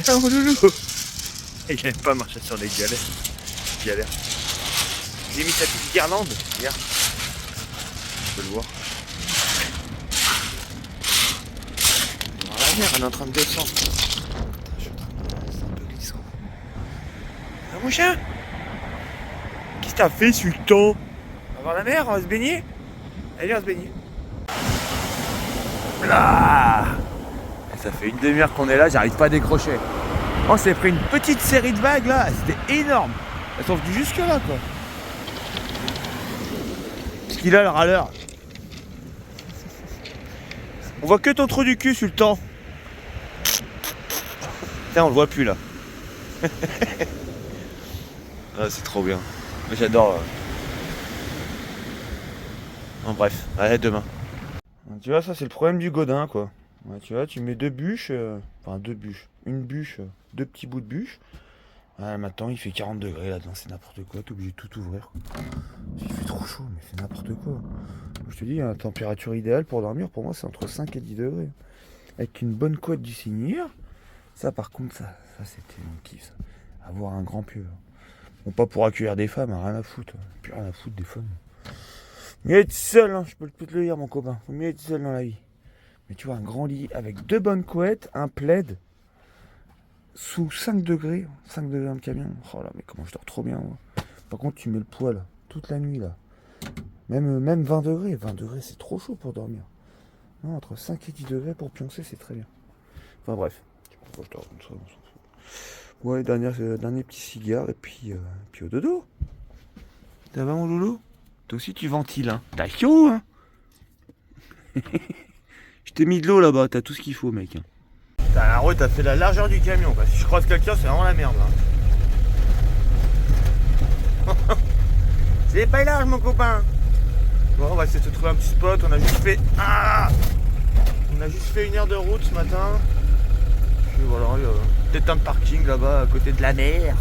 Viens mon loulou. Il aime pas marcher sur les galets. Galère. J'ai mis sa petite guirlande. Regarde. Tu peux le voir. Dans la mer, elle est en train de descendre. Putain, je suis en train de... C'est un peu glissant. Ah mon chien. Qu'est-ce que t'as fait, Sultan? On va voir la mer, on va se baigner. Allez, on va se baigner. Là. Ça fait une demi-heure qu'on est là, j'arrive pas à décrocher. On s'est pris une petite série de vagues là, c'était énorme. Elles sont venues jusque là quoi. Qu'est-ce qu'il a le râleur? On voit que ton trou du cul, Sultan. Tiens, on le voit plus là. Ah, c'est trop bien. J'adore. En bref, allez, demain. Tu vois, ça c'est le problème du godin quoi. Ouais, tu vois, tu mets deux bûches, une bûche, deux petits bouts de bûche. Ouais, maintenant il fait 40 degrés là-dedans, c'est n'importe quoi, t'es obligé de tout ouvrir. Il fait trop chaud, mais c'est n'importe quoi. Je te dis, la température idéale pour dormir, pour moi c'est entre 5 et 10 degrés. Avec une bonne couette du Seigneur, ça par contre, ça c'était mon kiff ça. Avoir un grand pieu. Bon, pas pour accueillir des femmes, rien à foutre. Plus rien à foutre des femmes. Mieux être seul, hein, je peux te le dire mon copain, faut mieux être seul dans la vie. Mais tu vois, un grand lit avec deux bonnes couettes, un plaid, sous 5 degrés dans le camion. Oh là, mais comment je dors trop bien, moi. Par contre, tu mets le poêle toute la nuit, là. Même 20 degrés. 20 degrés, c'est trop chaud pour dormir. Non, entre 5 et 10 degrés pour pioncer, c'est très bien. Enfin, bref. Je dors comme ça, on s'en fout. Ouais, dernier petit cigare, et puis au dodo. Ça va, mon loulou? Toi aussi, tu ventiles, hein. T'as chaud, hein. Je t'ai mis de l'eau là-bas, t'as tout ce qu'il faut, mec. Putain, la route, t'as fait la largeur du camion. Quoi. Si je croise quelqu'un, c'est vraiment la merde. Là. C'est pas large, mon copain. Bon, on va essayer de se trouver un petit spot. On a juste fait. On a juste fait 1 heure de route ce matin. Puis voilà, il y a peut-être un parking là-bas à côté de la mer.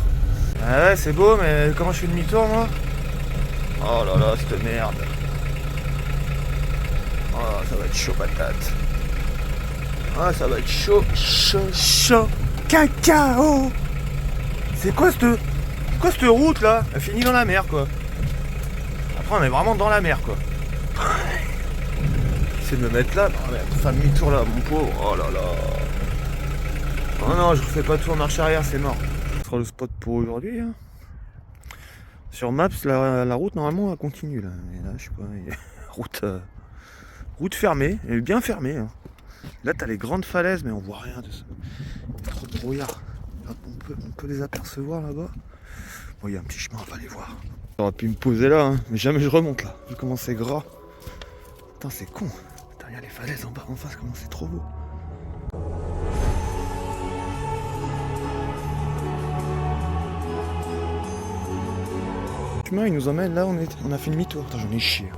Ah ouais, c'est beau, mais comment je fais demi-tour, moi? Oh là là, cette merde. Oh, ça va être chaud patate. Ah, ça va être chaud. Cacao. C'est quoi cette route là? Elle finit dans la mer quoi. Après on est vraiment dans la mer quoi. J'essaie de me mettre là. Non mais faire demi-tour là mon pauvre. Oh là là. Oh non, je refais pas tout en marche arrière, c'est mort. Ce sera le spot pour aujourd'hui. Hein. Sur Maps, la route normalement elle continue là. Et là je sais pas. Route fermée, elle est bien fermée. Hein. Là t'as les grandes falaises mais on voit rien de ça. Il y a trop de brouillard. On peut les apercevoir là-bas. Bon il y a un petit chemin, on va aller voir. J'aurais pu me poser là, hein, mais jamais je remonte là. Vu comment c'est gras. Putain c'est con. Putain il y a les falaises en bas en face, comment c'est trop beau. Le chemin il nous emmène là, on a fait demi-tour. Putain j'en ai chié.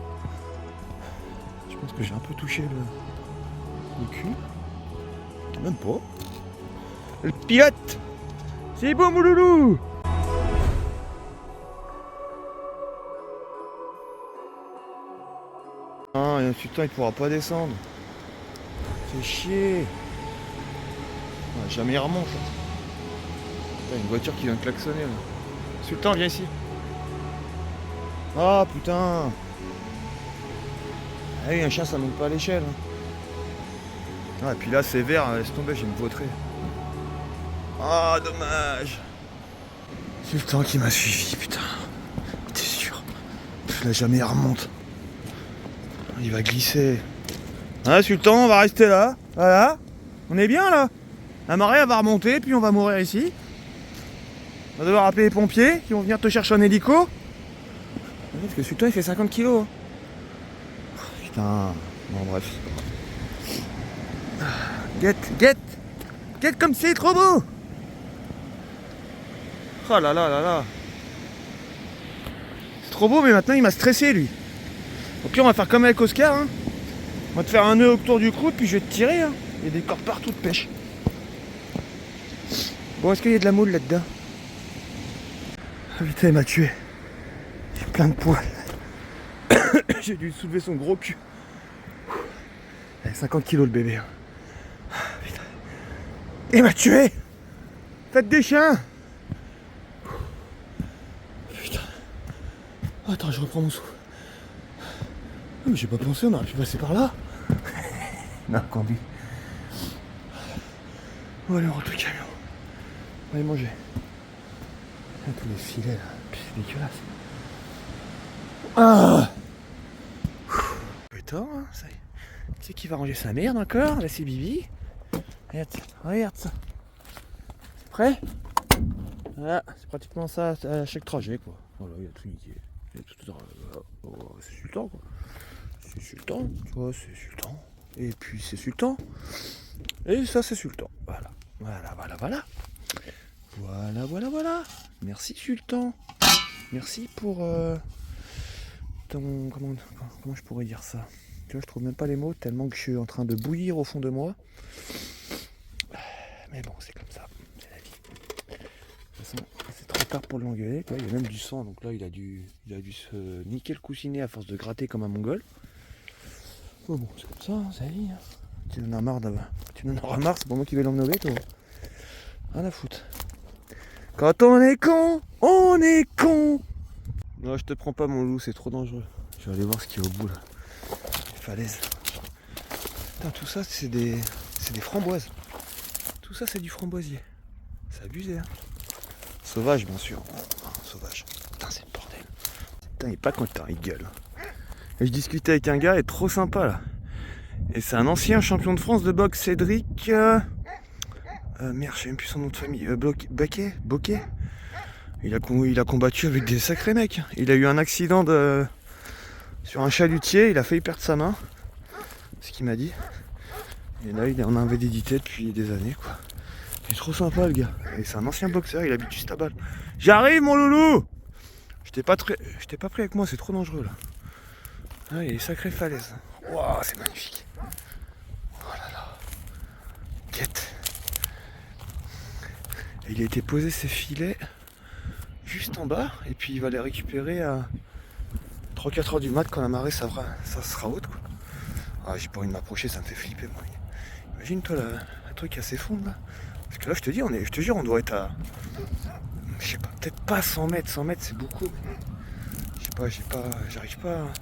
Je pense que j'ai un peu touché le cul. Même pas. Le pilote. C'est beau mon loulou. Ah, et putain il pourra pas descendre. C'est chier. Ah, jamais il remonte là. Putain, une voiture qui vient de klaxonner là. Sultan viens ici. Ah putain. Ah oui un chien ça monte pas à l'échelle. Hein. Ah et puis là c'est vert, laisse tomber, j'ai une vautrée. Ah dommage. Sultan qui m'a suivi, putain. T'es sûr? Là jamais il remonte. Il va glisser. Ah Sultan, on va rester là. Voilà. On est bien là. La marée elle va remonter, puis on va mourir ici. On va devoir appeler les pompiers qui vont venir te chercher en hélico. Parce que Sultan il fait 50 kilos. Putain. Bon bref. Guette comme c'est trop beau. Oh là là là là. C'est trop beau mais maintenant il m'a stressé lui. Au pire on va faire comme avec Oscar hein. On va te faire un nœud autour du cou puis je vais te tirer hein. Il y a des cordes partout de pêche. Bon est-ce qu'il y a de la moule là-dedans? Ah putain il m'a tué. J'ai plein de poils. J'ai dû soulever son gros cul. 50 kilos le bébé. Hein. Ah, putain. Il m'a tué. Faites des chiens. Putain. Attends, je reprends mon souffle. Ah, mais j'ai pas pensé, on aurait pu passer par là. Non, conduit. Bon, allez, on rentre le camion. On va aller manger. Ah, tous les filets là, c'est dégueulasse. Ah putain, hein, ça y est. Tu sais qui va ranger sa merde encore? Là, c'est Bibi. Regarde ça. C'est prêt? Voilà, c'est pratiquement ça à chaque trajet quoi. Voilà, il y a tout niqué. C'est sultan quoi. C'est sultan, tu vois, c'est sultan. Et puis c'est sultan. Et ça c'est sultan. Voilà. Voilà. Merci sultan. Merci pour ton. Comment je pourrais dire ça? Tu vois, je trouve même pas les mots tellement que je suis en train de bouillir au fond de moi. Mais bon, c'est comme ça. C'est la vie. De toute façon, c'est trop tard pour l'engueuler. Il y a même du sang, donc là il a dû se niquer le coussinet à force de gratter comme un mongol. Oh bon, c'est comme ça, c'est la vie. Hein. Tu en as marre d'abord. Tu en auras marre, c'est pour moi qui vais l'emmener au béto. Rien à foutre. Quand on est con, on est con. Non, je te prends pas mon loup, c'est trop dangereux. Je vais aller voir ce qu'il y a au bout là. Les falaises. Putain, tout ça c'est des framboises. Tout ça c'est du framboisier. C'est abusé hein. Sauvage bien sûr. Sauvage. Putain c'est le bordel. Putain il est pas content, il gueule. Et je discutais avec un gars, il est trop sympa là. Et c'est un ancien champion de France de boxe, Cédric. Merde, je sais même plus son nom de famille. Boquet. Il a combattu avec des sacrés mecs. Il a eu un accident sur un chalutier, il a failli perdre sa main. C'est ce qu'il m'a dit. Et là, il est en invalidité depuis des années, quoi. Il est trop sympa, le gars. Et c'est un ancien boxeur, il habite juste à balle. J'arrive, mon loulou! Je t'ai pas pris avec moi, c'est trop dangereux, là. Ah, il y a des sacrées falaises. Waouh, c'est magnifique. Oh là là. Quête. Et il a été posé ses filets juste en bas, et puis il va les récupérer à 3-4 heures du mat quand la marée ça sera haute, quoi. Ah, j'ai pas envie de m'approcher, ça me fait flipper, moi. Imagine toi le truc à s'effondre là. Parce que là je te jure on doit être à. Je sais pas, peut-être pas 100 mètres, 100 mètres c'est beaucoup. Je sais pas, j'arrive pas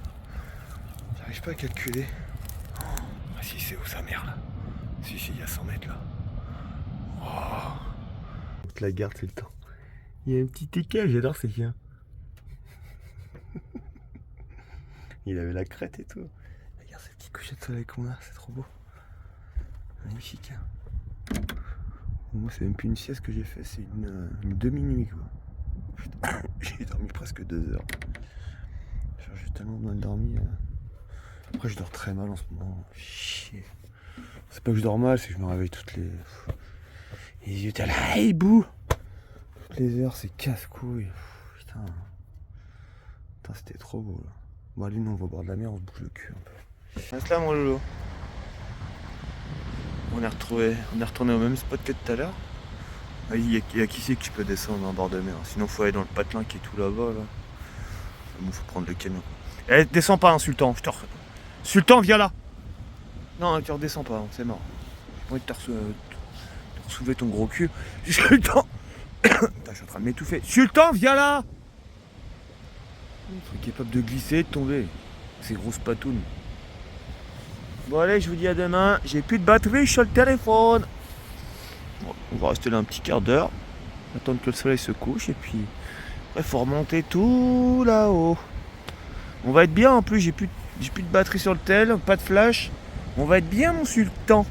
à calculer. Oh, ah si c'est où sa mère là. Si il y a 100 mètres là. Oh. La garde c'est le temps. Il y a un petit équin, j'adore ces chiens. Il avait la crête et tout. Regarde ces petits couchers de soleil qu'on a, c'est trop beau. Magnifique. Moi c'est même plus une sieste que j'ai fait, c'est une demi-nuit quoi. Putain, j'ai dormi presque 2 heures. J'ai tellement mal dormi. Après je dors très mal en ce moment. Chier. C'est pas que je dors mal, c'est que je me réveille toutes les yeux t'as là, hey bouh. Toutes les heures c'est casse-couille. Putain. Putain c'était trop beau là. Bon allez nous on va boire de la mer, on se bouge le cul un peu. Reste là mon loulou. On est retourné au même spot que tout à l'heure. Il y a qui c'est que tu peux descendre en bord de mer. Sinon faut aller dans le patelin qui est tout là-bas là. Bon faut prendre le camion. Eh descends pas hein, Sultan, Sultan viens là. Non tu redescends pas, hein, c'est mort. J'ai pas envie de te ressoulever ton gros cul. Sultan. Putain, je suis en train de m'étouffer. Sultan viens là. Il faut qu'il est capable de glisser et de tomber. Ces grosses patounes. Bon allez, je vous dis à demain. J'ai plus de batterie sur le téléphone. Bon, on va rester là un petit quart d'heure. Attendre que le soleil se couche et puis après faut remonter tout là-haut. On va être bien en plus, j'ai plus de batterie sur le tel, pas de flash. On va être bien mon sultan.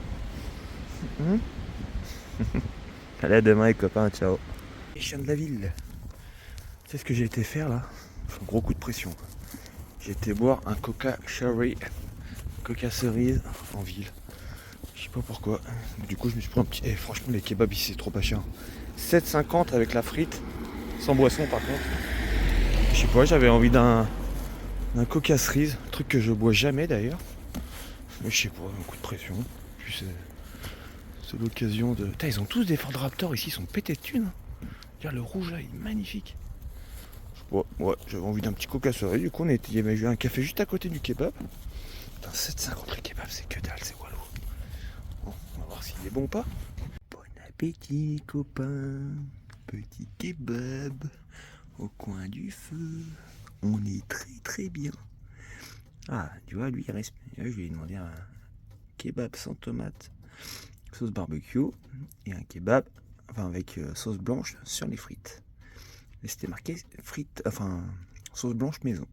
Allez à demain les copains, ciao. Les chiens de la ville. Tu sais ce que j'ai été faire là? Un gros coup de pression. J'ai été boire un coca cerise en ville. Je sais pas pourquoi. Du coup je me suis pris un petit. Et franchement les kebabs ici c'est trop pas cher. 7,50 avec la frite. Sans boisson par contre. Je sais pas, j'avais envie d'un coca cerise. Truc que je bois jamais d'ailleurs. Mais je sais pas, un coup de pression. Puis c'est l'occasion de. Putain, ils ont tous des Ford Raptor ici, ils sont pétés de thunes. Regarde le rouge là, il est magnifique. Ouais, j'avais envie d'un petit coca cerise. Du coup, il y avait eu un café juste à côté du kebab. Putain, 7,50 le kebab, c'est que dalle, c'est walou. Bon, on va voir s'il est bon ou pas. Bon appétit. Petit copain, petit kebab, au coin du feu, on est très très bien. Ah, tu vois, lui, il reste. Je lui ai demandé un kebab sans tomate, sauce barbecue, et un kebab, enfin avec sauce blanche sur les frites. Et c'était marqué frites, enfin, sauce blanche maison.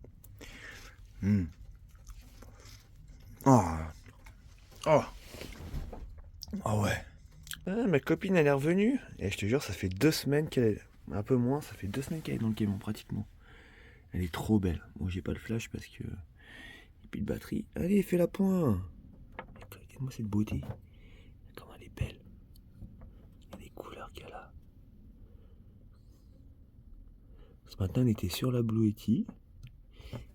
Oh, oh, oh ouais. Ah, ma copine elle est revenue et je te jure ça fait 2 semaines qu'elle est... Un peu moins, ça fait 2 semaines qu'elle est dans le camion pratiquement. Elle est trop belle. Bon j'ai pas le flash parce que... Et puis de batterie. Allez fais la pointe. Regarde-moi cette beauté. Comment elle est belle. Et les couleurs qu'elle a. Ce matin elle était sur la Blue Yeti.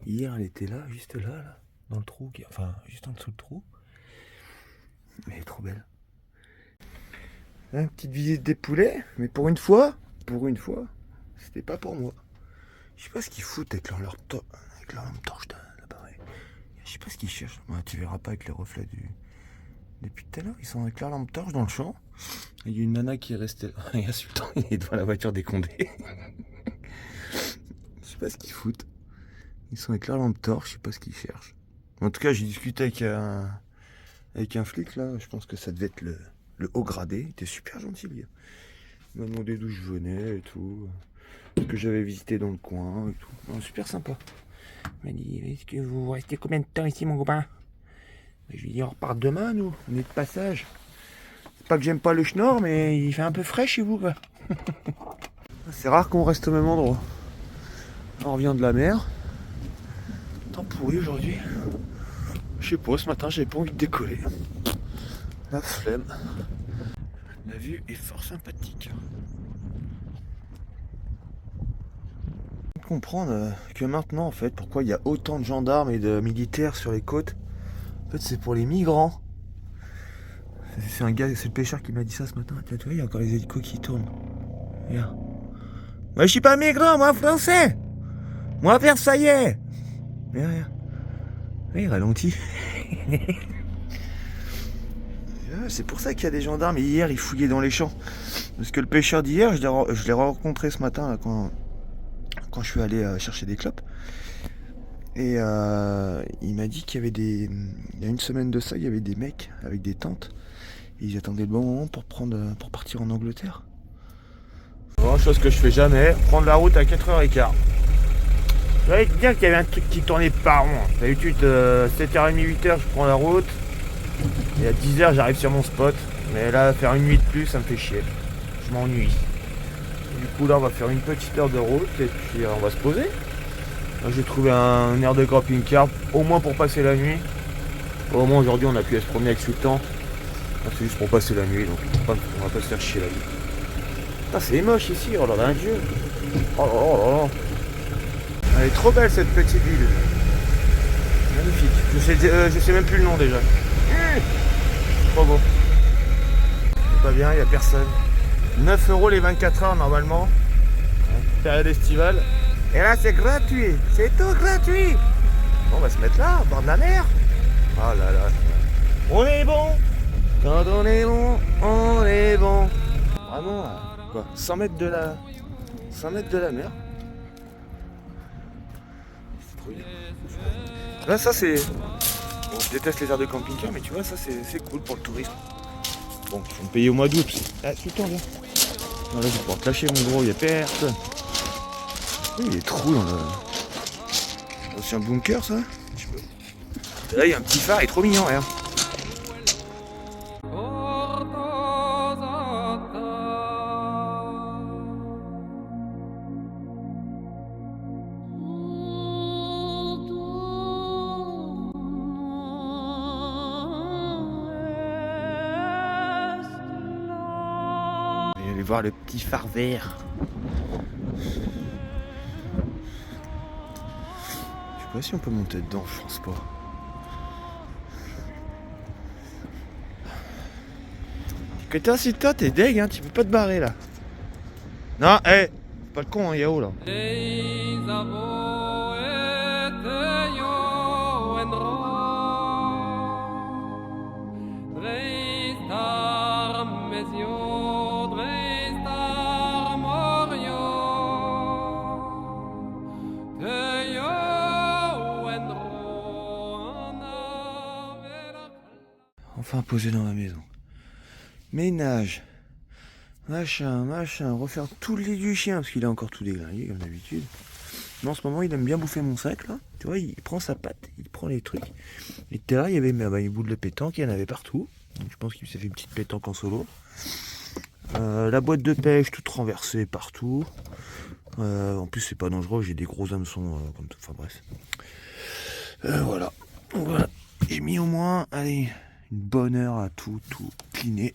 Hier elle était là, juste là, dans le trou. Enfin juste en dessous le trou. Mais elle est trop belle. Une petite visite des poulets, mais pour une fois, c'était pas pour moi. Je sais pas ce qu'ils foutent avec leur lampe torche là-bas. Je sais pas ce qu'ils cherchent. Ouais, tu verras pas avec les reflets du... Depuis tout à l'heure, ils sont avec leur lampe torche dans le champ. Il y a une nana qui est restée là. Il y a Sultan, il est devant la voiture des Condés. Je sais pas ce qu'ils foutent. Ils sont avec leur lampe torche, je sais pas ce qu'ils cherchent. En tout cas, j'ai discuté avec un flic là. Je pense que ça devait être le haut gradé. Il était super gentil, le gars. Il m'a demandé d'où je venais et tout. Ce que j'avais visité dans le coin et tout. Non, super sympa. Il m'a dit, est-ce que vous restez combien de temps ici mon copain? Je lui ai dit, on repart demain nous, on est de passage. C'est pas que j'aime pas le schnorr, mais il fait un peu frais chez vous quoi. C'est rare qu'on reste au même endroit. On revient de la mer. Temps pourri aujourd'hui. Je sais pas, ce matin j'avais pas envie de décoller. La flemme. La vue est fort sympathique. Comprendre que maintenant en fait pourquoi il y a autant de gendarmes et de militaires sur les côtes. En fait c'est pour les migrants. C'est un gars, c'est le pêcheur qui m'a dit ça ce matin. Tu vois, il y a encore les hélicos qui tournent. Regarde. Moi je suis pas migrant, moi français. Moi versaillais. Regarde. Oui, il ralentit. C'est pour ça qu'il y a des gendarmes. Et hier ils fouillaient dans les champs. Parce que le pêcheur d'hier, je l'ai rencontré ce matin là, quand je suis allé chercher des clopes. Et il m'a dit qu'il y avait il y a une semaine de ça, il y avait des mecs avec des tentes. Et ils attendaient le bon moment pour partir en Angleterre. Bon, chose que je fais jamais, prendre la route à 4h15. J'allais te dire qu'il y avait un truc qui tournait pas rond. D'habitude, 7h30, 8h, je prends la route. Et à 10h, j'arrive sur mon spot. Mais là, faire une nuit de plus, ça me fait chier. Je m'ennuie. Du coup, là, on va faire une petite heure de route et puis on va se poser. J'ai trouvé un aire de camping-car, au moins pour passer la nuit. Au moins aujourd'hui on a pu se promener avec Sultan. C'est juste pour passer la nuit, donc on va pas se faire chier la vie. Ah, c'est moche ici, oh là là, Dieu. Oh là là là là. Elle est trop belle cette petite ville. Magnifique. Je sais même plus le nom déjà. Trop beau. C'est pas bien, il n'y a personne. 9 € les 24 heures normalement. Période estivale. Et là c'est gratuit, c'est tout gratuit. Bon, on va se mettre là, au bord de la mer. Oh là là. On est bon. Quand on est bon, on est bon. Vraiment, quoi, 100 mètres de la mer. C'est trop bien. Là ça c'est... Bon, je déteste les aires de camping-car, mais tu vois ça c'est cool pour le tourisme. Bon, faut me payer au mois d'août. Ah, tout le temps là. Non, là je vais pouvoir te lâcher mon gros, il n'y a personne. Il y a des trous dans le... C'est un bunker ça. Là il y a un petit phare, il est trop mignon, regarde. On va aller voir le petit phare vert. Je sais pas si on peut monter dedans, je pense pas. Que toi, si toi t'es deg, hein, tu peux pas te barrer là. Non, hé, pas le con, hein, Yao là. enfin posé dans ma maison. Ménage. Machin, refaire tout le lit du chien, parce qu'il a encore tout déglingué comme d'habitude. Mais en ce moment, il aime bien bouffer mon sac, là. Tu vois, il prend sa patte, il prend les trucs. Et tout à l'heure, il y avait une boule de pétanque, il y en avait partout. Donc, je pense qu'il s'est fait une petite pétanque en solo. La boîte de pêche, toute renversée partout. En plus, c'est pas dangereux, j'ai des gros hameçons, comme tout. Enfin, bref. Voilà. J'ai mis au moins, allez, une bonne heure à tout cleaner.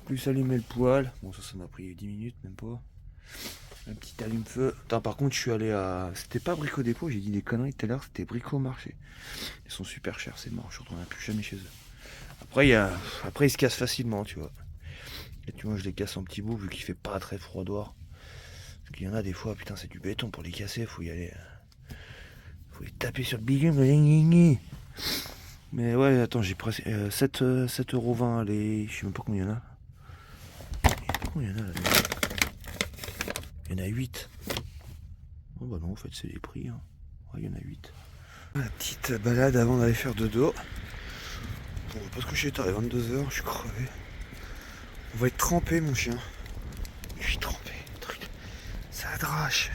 Plus allumer le poêle. Bon, ça m'a pris 10 minutes, même pas. Un petit allume-feu. Attends, par contre, je suis allé à... C'était pas Brico Dépôt, j'ai dit des conneries tout à l'heure, c'était Brico Marché. Ils sont super chers, c'est mort, je retournerai plus jamais chez eux. Après, ils se cassent facilement, tu vois. Et tu vois, je les casse en petits bouts, vu qu'il fait pas très froid dehors. Parce qu'il y en a des fois, putain, c'est du béton pour les casser, faut y aller... Faut les taper sur le bitume. Mais ouais, attends, j'ai presque... 7,20€, les... Je sais même pas combien il y en a. Combien il y en a là? Il y en a 8. Oh bah non, en fait, c'est les prix. Hein. Ouais, il y en a 8. La petite balade avant d'aller faire dodo. Bon, on va pas se coucher tard, il est 22h, je suis crevé. On va être trempé, mon chien. Je suis trempé, truc. Ça drache.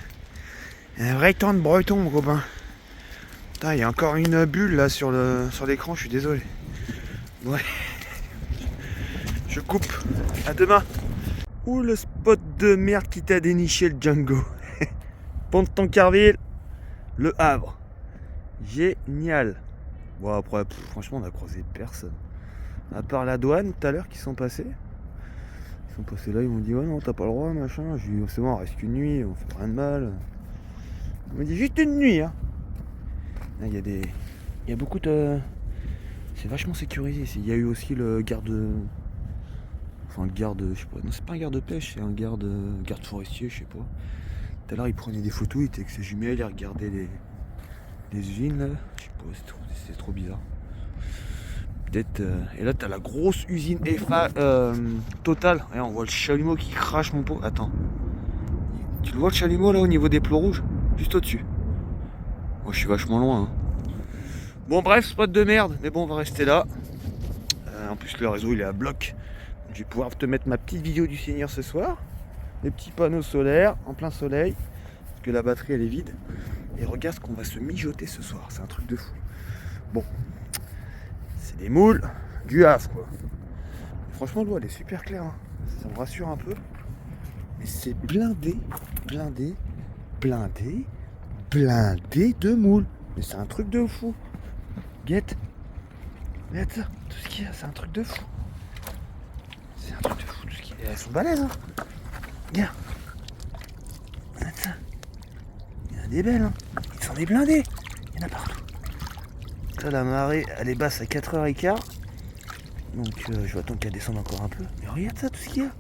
Un vrai temps de breton, mon copain. Putain, il y a encore une bulle là sur l'écran, je suis désolé. Ouais. Je coupe. À demain. Ouh, le spot de merde qui t'a déniché le Django. Pont de Tancarville, Le Havre. Génial. Bon, après, franchement, on a croisé personne. À part la douane tout à l'heure qui sont passés. Ils sont passés là, ils m'ont dit ouais, non, t'as pas le droit, machin. J'ai dit oh, c'est bon, on reste qu'une nuit, on fait rien de mal. Ils m'ont dit juste une nuit, hein. Il y a beaucoup de. C'est vachement sécurisé ici. Il y a eu aussi le garde. Enfin, le garde, je sais pas. Non, c'est pas un garde pêche, c'est un garde forestier, je sais pas. Tout à l'heure, il prenait des photos, il était avec ses jumelles, il regardait les usines là. Je sais pas, c'est trop bizarre. Peut-être. Et là, t'as la grosse usine EFA Total. Regarde, on voit le chalumeau qui crache mon pot. Attends. Tu le vois le chalumeau là au niveau des plots rouges? Juste au-dessus. Moi, je suis vachement loin. Hein. Bon, bref, spot de merde. Mais bon, on va rester là. En plus, le réseau il est à bloc. Je vais pouvoir te mettre ma petite vidéo du Seigneur ce soir. Les petits panneaux solaires en plein soleil. Parce que la batterie elle est vide. Et regarde ce qu'on va se mijoter ce soir. C'est un truc de fou. Bon. C'est des moules du Havre quoi. Franchement l'eau elle est super claire. Hein. Ça me rassure un peu. Mais c'est blindé de moules. Mais c'est un truc de fou. Guette. Regarde ça. Tout ce qu'il y a, c'est un truc de fou. C'est un truc de fou. Tout ce qu'il y a. Elles sont balèzes hein. Regarde. Regarde ça. Il y en a des belles hein. Ils sont des blindés. Il y en a partout. Ça la marée elle est basse à 4h15. Donc je vais attendre qu'elle descende encore un peu. Mais regarde ça tout ce qu'il y a.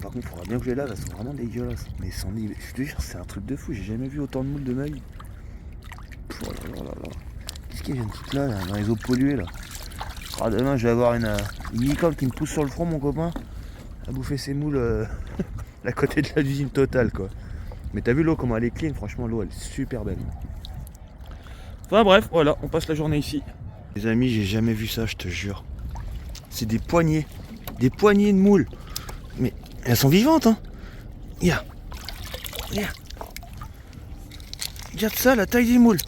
Par contre il faudra bien que je les lave, elles sont vraiment dégueulasses. Mais je te jure c'est un truc de fou, j'ai jamais vu autant de moules de ma vie. Oh là là là là. Qu'est-ce qu'elles viennent toutes là, dans les eaux polluées là. Ah, demain je vais avoir une licorne qui me pousse sur le front mon copain. À bouffer ses moules à côté de la usine Total quoi. Mais t'as vu l'eau comment elle est clean, franchement l'eau elle est super belle. Enfin bref, voilà, on passe la journée ici. Les amis, j'ai jamais vu ça, je te jure. C'est des poignées de moules. Mais elles sont vivantes hein. Regarde. Regarde ça, la taille des moules.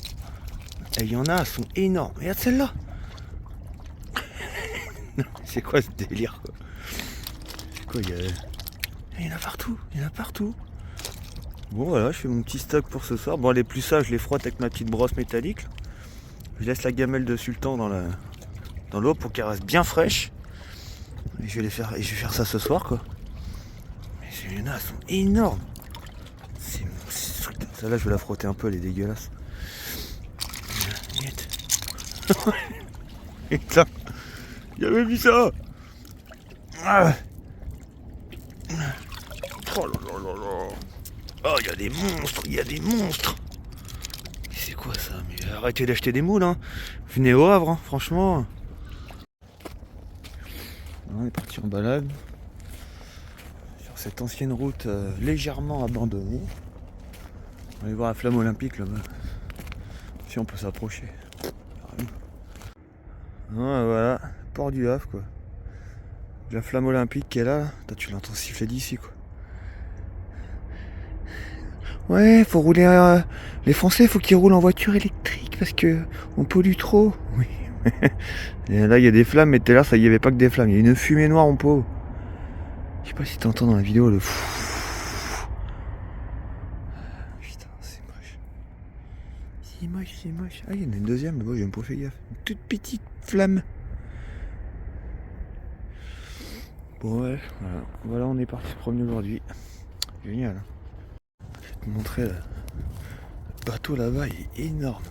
Et il y en a, elles sont énormes. Regarde celle-là. C'est quoi ce délire quoi? C'est quoi, il y en a partout. Bon voilà, je fais mon petit stock pour ce soir. Bon les plus sages, je les frotte avec ma petite brosse métallique. Je laisse la gamelle de sultan dans l'eau pour qu'elle reste bien fraîche. Et je vais faire ça ce soir quoi. Mais ces elles sont énormes. Celle-là je vais la frotter un peu, elle est dégueulasse. Putain, j'avais vu ça. Ah. Oh là là là là. Oh, il y a des monstres. C'est quoi ça? Mais arrêtez d'acheter des moules, hein. Venez au Havre, hein, franchement. On est parti en balade sur cette ancienne route légèrement abandonnée. On va aller voir la flamme olympique là-bas. Si on peut s'approcher. Ouais, voilà, port du Havre quoi. La flamme olympique qui est là, tu l'entends siffler d'ici quoi. Ouais, faut rouler. Les Français, faut qu'ils roulent en voiture électrique parce que on pollue trop. Oui. Et là, il y a des flammes, mais tout à l'heure, ça y avait pas que des flammes. Il y a une fumée noire en pot. Je sais pas si t'entends dans la vidéo le. Putain, c'est moche. C'est moche, c'est moche. Ah, il y en a une deuxième, mais moi, j'ai même pas fait gaffe. Une toute petite flamme. Bon, ouais, voilà, on est parti se promener aujourd'hui. Génial. Je vais te montrer le bateau là-bas, il est énorme.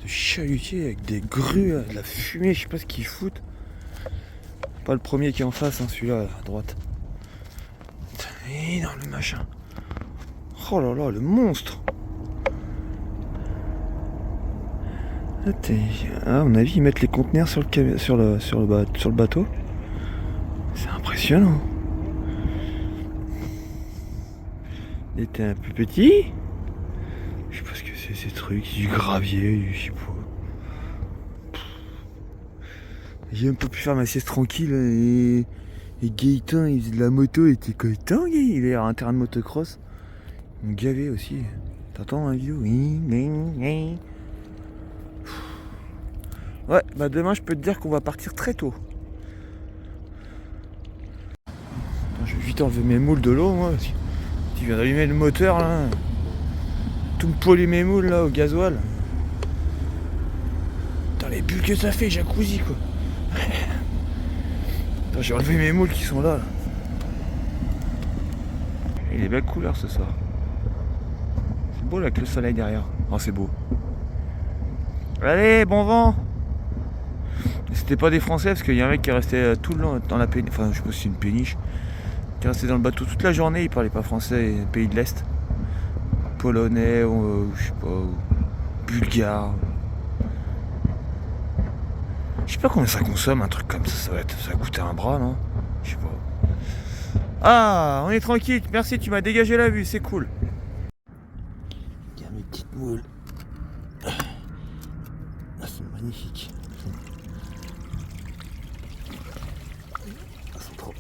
De chalutier avec des grues, de la fumée, je sais pas ce qu'ils foutent. Pas le premier qui est en face, hein, celui-là à droite. Énorme le machin. Oh là là, le monstre. À mon avis, ils mettent les conteneurs sur le bateau. C'est impressionnant. Il était un peu petit. Je sais pas ce que c'est ces trucs, du gravier, je sais pas. J'ai même pas pu faire ma sieste tranquille et Gaëtan il faisait de la moto, il était content, il est à un terrain de motocross. Il me gavait aussi. T'entends la vidéo? Ouais, bah demain je peux te dire qu'on va partir très tôt. Attends, je vais vite enlever mes moules de l'eau moi. Tu viens d'allumer le moteur là. Tout me pollue mes moules là au gasoil. Putain les bulles que ça fait, jacuzzi quoi. Attends, j'ai enlevé mes moules qui sont là. Il est belle couleur ce soir. C'est beau là avec le soleil derrière. Oh c'est beau. Allez, bon vent. C'était pas des Français parce qu'il y a un mec qui est resté tout le long dans la péniche. Enfin je sais pas si c'est une péniche. Qui est resté dans le bateau toute la journée, il parlait pas français, pays de l'Est. Polonais, je sais pas, bulgare. Je sais pas combien ça consomme un truc comme ça, ça va coûter un bras non? Je sais pas. Ah, on est tranquille, merci, tu m'as dégagé la vue, c'est cool. Regarde mes petites moules. Ah, c'est magnifique.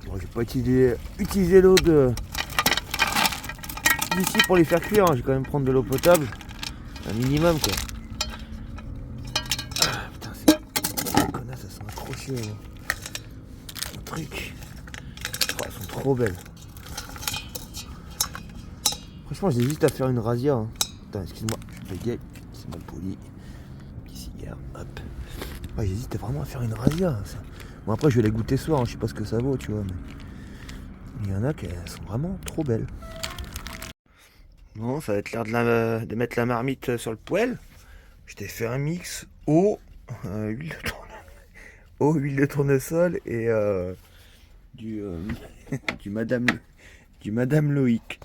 Bon, j'ai pas utilisé l'eau d'ici pour les faire cuire, hein. Je vais quand même prendre de l'eau potable. Un minimum quoi. Ah, putain, ces connasses, elles sont accrochées au truc. Oh, elles sont trop belles. Franchement, j'hésite à faire une razzia. Hein. Attends, excuse-moi, je bégaye. C'est mal poli. Ici, hop. Ouais, j'hésite vraiment à faire une razzia. Hein, ça. Bon, après, je vais les goûter ce soir. Hein. Je sais pas ce que ça vaut, tu vois. Mais il y en a qui sont vraiment trop belles. Bon, ça va être l'heure de mettre la marmite sur le poêle. Je t'ai fait un mix huile de tournesol et du Madame Loïc.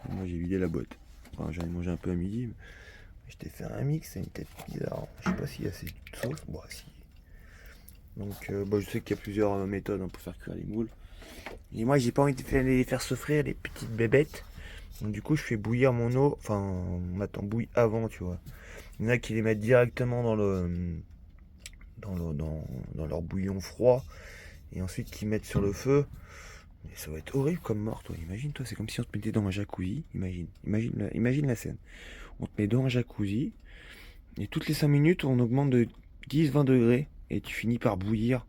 Moi j'ai vidé la boîte. Enfin, j'en ai mangé un peu à midi. Mais je t'ai fait un mix, c'est une tête bizarre. Je sais pas s'il y a assez de sauce. Bon, si. Donc je sais qu'il y a plusieurs méthodes pour faire cuire les moules. Et moi j'ai pas envie de les faire souffrir les petites bébêtes. Donc du coup je fais bouillir mon eau. Enfin on attend bouillir avant tu vois. Il y en a qui les mettent directement dans leur bouillon froid. Et ensuite qui mettent sur le feu. Mais ça va être horrible comme mort toi. Imagine toi, c'est comme si on te mettait dans un jacuzzi. Imagine la scène. On te met dans un jacuzzi. Et toutes les 5 minutes on augmente de 10-20 degrés. Et tu finis par bouillir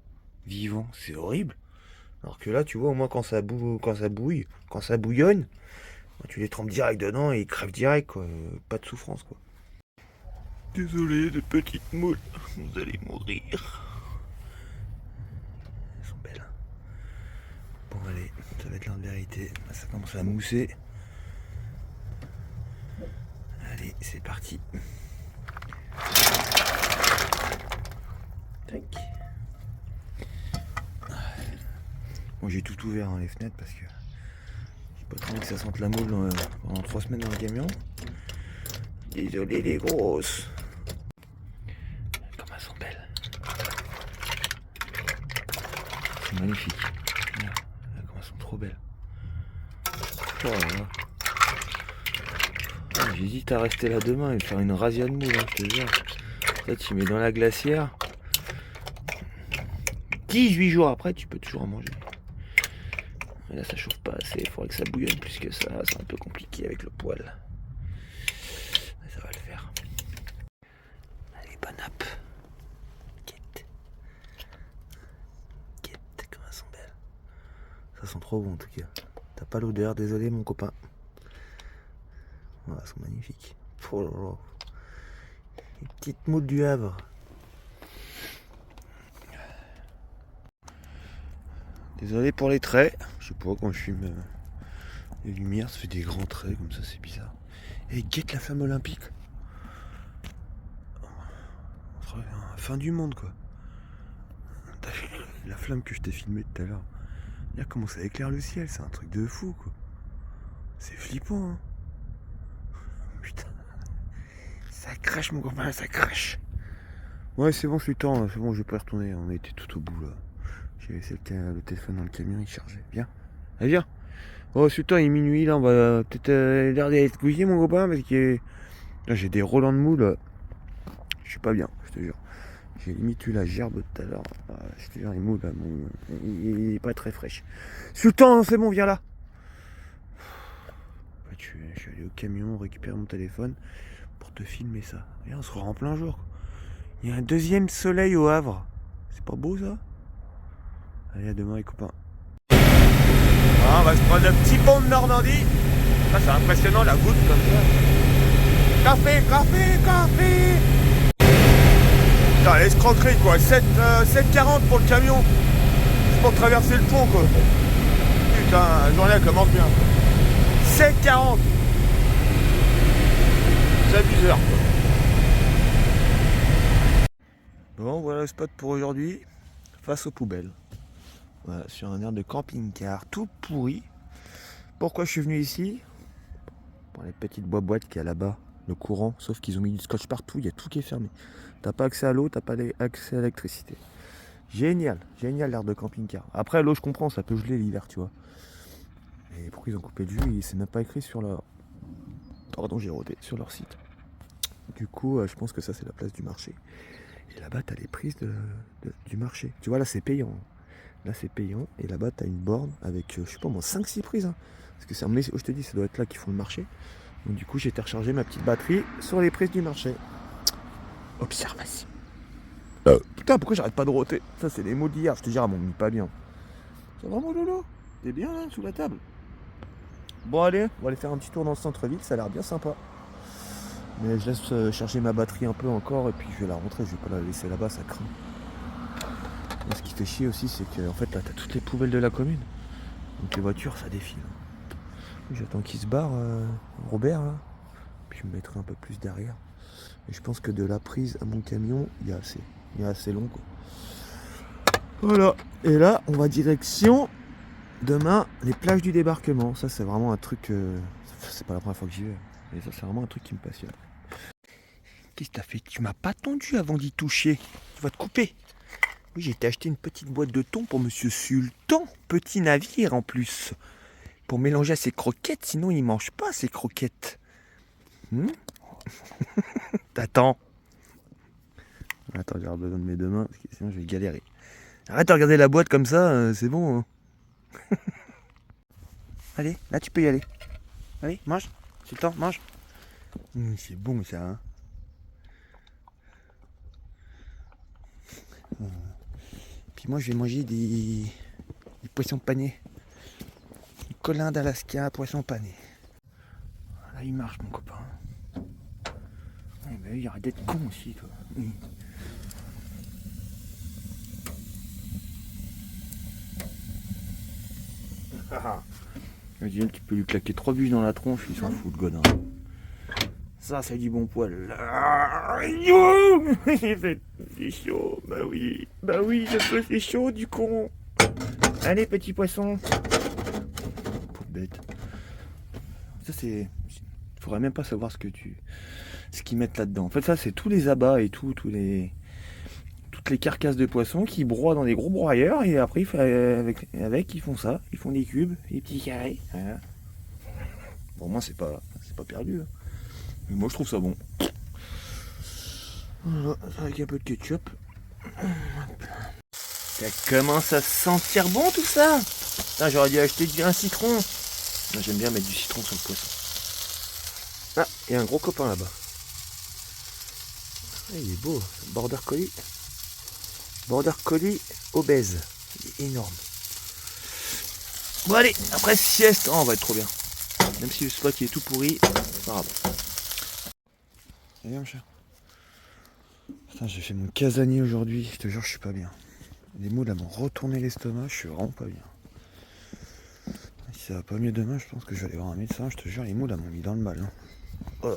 vivant. C'est horrible. Alors que là, tu vois, au moins quand ça bouillonne, tu les trempes direct dedans et ils crèvent direct, quoi. Pas de souffrance, quoi. Désolé, de petites moules, vous allez mourir. Elles sont belles. Bon, allez, ça va être l'heure de vérité. Ça commence à mousser. Allez, c'est parti. Tac. Bon, j'ai tout ouvert les fenêtres parce que j'ai pas trop envie que ça sente la moule pendant 3 semaines dans le camion. Désolé les grosses. Comme elles sont belles. C'est magnifique. Regarde, comme elles sont trop belles. Oh là là. Oh, j'hésite à rester là demain et faire une razzia de moule, je te jure. Là tu mets dans la glacière. 18 jours après, tu peux toujours en manger. Mais là, ça chauffe pas assez. Il faudrait que ça bouillonne plus que ça. C'est un peu compliqué avec le poêle. Mais ça va le faire. Allez, bonne app. Quête. Quête, comme elles sont belles. Ça sent trop bon en tout cas. T'as pas l'odeur, désolé mon copain. Elles sont magnifiques. Oh là là. Les petites moules du Havre. Désolé pour les traits. Je sais pas, quand je fume les lumières, ça fait des grands traits comme ça, c'est bizarre. Et guette la flamme olympique. Fin du monde quoi. T'as vu la flamme que je t'ai filmée tout à l'heure. Regarde comment ça éclaire le ciel, c'est un truc de fou quoi. C'est flippant hein. Putain. Ça crache mon copain, ça crache. Ouais c'est bon, je suis temps, c'est bon, je vais pas y retourner, on a été tout au bout là. J'ai laissé le téléphone dans le camion, il chargeait. Viens, allez viens. Oh c'est temps, il est minuit là, on va peut-être l'air d'aller se coucher mon copain parce que là j'ai des relents de mou là. Je suis pas bien, je te jure. J'ai limite eu la gerbe tout à l'heure. Je te jure, les mous là, il est pas très fraîche. Sultan, c'est bon, viens là. Je suis allé au camion récupérer mon téléphone pour te filmer ça. Et on se rend en plein jour. Il y a un deuxième soleil au Havre. C'est pas beau ça? Allez, à demain les copains. On va se prendre un petit pont de Normandie. Ah, c'est impressionnant la goutte comme ça. Café, café, café. Putain, l'escroquerie quoi. 7,40 pour le camion. C'est pour traverser le pont quoi. Putain, la journée elle commence bien. 7,40. C'est abuseur quoi. Bon, voilà le spot pour aujourd'hui. Face aux poubelles. Voilà, sur un air de camping-car tout pourri. Pourquoi je suis venu ici? Pour les petites boîtes qu'il y a là-bas, le courant, sauf qu'ils ont mis du scotch partout, il y a tout qui est fermé. T'as pas accès à l'eau, t'as pas accès à l'électricité. Génial, génial l'air de camping-car. Après l'eau je comprends, ça peut geler l'hiver, tu vois. Et pourquoi ils ont coupé le jus? C'est même pas écrit sur leur... Pardon, j'ai rodé, sur leur site. Du coup, je pense que ça c'est la place du marché. Et là-bas t'as les prises du marché. Tu vois là c'est payant. Là c'est payant et là-bas t'as une borne avec je sais pas moi 5-6 prises hein. Parce que c'est je te dis ça doit être là qu'ils font le marché. Donc du coup j'ai été recharger ma petite batterie sur les prises du marché. Observation. Putain pourquoi j'arrête pas de roter? Ça c'est les mots d'hier, je te dirais m'ont mis pas bien. Ça va mon Lolo? T'es bien là sous la table? Bon allez, on va aller faire un petit tour dans le centre-ville, ça a l'air bien sympa. Mais je laisse charger ma batterie un peu encore et puis je vais la rentrer, je vais pas la laisser là-bas, ça craint. Et ce qui fait chier aussi, c'est que en fait là t'as toutes les poubelles de la commune. Donc les voitures ça défile. J'attends qu'il se barre, Robert là. Puis je me mettrai un peu plus derrière. Et je pense que de la prise à mon camion, il y a assez. Il y a assez long quoi. Voilà. Et là, on va direction demain les plages du débarquement. Ça c'est vraiment un truc. C'est pas la première fois que j'y vais. Mais ça c'est vraiment un truc qui me passionne. Qu'est-ce que t'as fait? Tu m'as pas tondu avant d'y toucher. Tu vas te couper. Oui, j'ai été acheter une petite boîte de thon pour Monsieur Sultan. Petit navire en plus. Pour mélanger à ses croquettes, sinon il mange pas ses croquettes. T'attends. Attends, j'ai besoin de mes deux mains, parce que sinon je vais galérer. Arrête de regarder la boîte comme ça, c'est bon. Hein. Allez, là tu peux y aller. Allez, mange. Sultan, mange. C'est bon ça, hein. Puis moi je vais manger des poissons panés. Colin d'Alaska, poisson pané. Là il marche mon copain. Il arrête d'être con aussi toi. Vas-y, tu peux lui claquer 3 bûches dans la tronche, il s'en fout le godin. Ça c'est du bon poil. C'est chaud, bah oui, je sais c'est chaud du con. Allez petit poisson. Pauvre bête. Ça c'est... Faudrait même pas savoir ce qu'ils mettent là-dedans. En fait ça c'est tous les abats et toutes les carcasses de poissons qui broient dans des gros broyeurs et après avec ils font ça, ils font des cubes, des petits carrés. Voilà. Bon moi c'est pas perdu. Hein. Mais moi je trouve ça bon. Voilà, avec un peu de ketchup. Ça commence à sentir bon tout ça. Putain, j'aurais dû acheter un citron. Moi, j'aime bien mettre du citron sur le poisson. Ah, il y a un gros copain là-bas. Ah, il est beau, border collie. Border collie obèse. Il est énorme. Bon allez, après sieste, oh, on va être trop bien. Même si le spot il est tout pourri, c'est pas grave. Allez mon cher. Putain, j'ai fait mon casanier aujourd'hui, je te jure je suis pas bien. Les moules m'ont retourné l'estomac, je suis vraiment pas bien. Si ça va pas mieux demain, je pense que je vais aller voir un médecin, je te jure les moules m'ont mis dans le mal. Hein. Oh,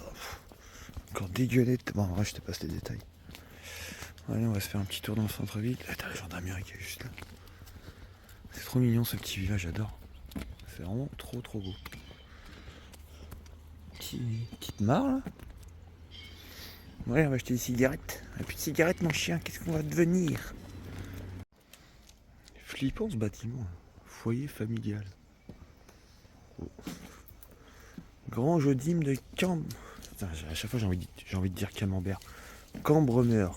encore dégueulette. Bon en vrai je te passe les détails. Allez on va se faire un petit tour dans le centre-ville. Là t'as la gendarmerie qui est juste là. C'est trop mignon ce petit village, j'adore. C'est vraiment trop beau. Petite mare là. Ouais, on va acheter des cigarettes. Un plus de cigarettes mon chien, qu'est-ce qu'on va devenir? Flippant ce bâtiment. Foyer familial. Oh. Grand jeu d'hymne de Cambre. À chaque fois j'ai envie de dire Camembert. Cambremer.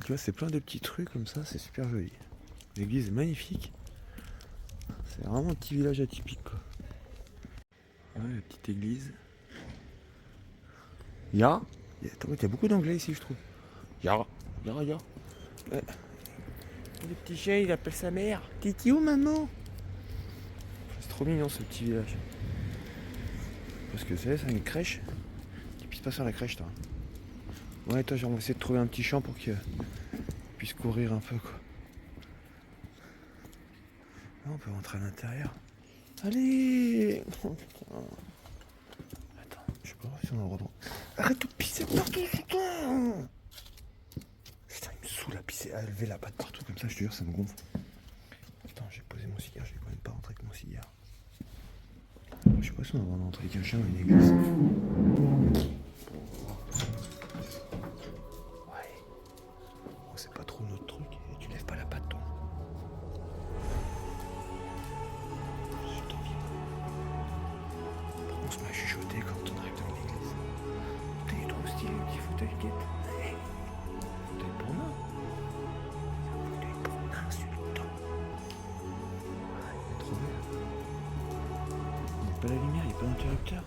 Tu vois, c'est plein de petits trucs comme ça, c'est super joli. L'église est magnifique. C'est vraiment un petit village atypique quoi. Ouais, la petite église. Il y a beaucoup d'anglais ici je trouve. Ya. Ouais. Le petit chien il appelle sa mère. Titi où maman? C'est trop mignon ce petit village. Parce que c'est une crèche. Tu puisses pas faire la crèche toi. Ouais toi on va essayer de trouver un petit champ pour qu'il puisse courir un peu quoi. Là, on peut rentrer à l'intérieur. Allez. Oh, putain. Attends, je sais pas si on a le droit de... Arrête de pisser partout, putain. Putain, il me saoule à pisser, à lever la patte partout comme ça, je te jure, ça me gonfle. Putain, j'ai posé mon cigare, je vais quand même pas rentrer avec mon cigare. Je sais pas si on a le droit d'entrer avec un chien dans une église. Ouais. Oh, c'est pas trop notre truc, et tu lèves pas la patte, toi. On se met à chuchoter quand on arrive dans l'église. T'es trop stylé, le petit fauteuil guette. Fauteuil pour nain. Fauteuil pour nain, insultant. Il est trop belle. Il n'y a pas la lumière, il n'y a pas d'interrupteur.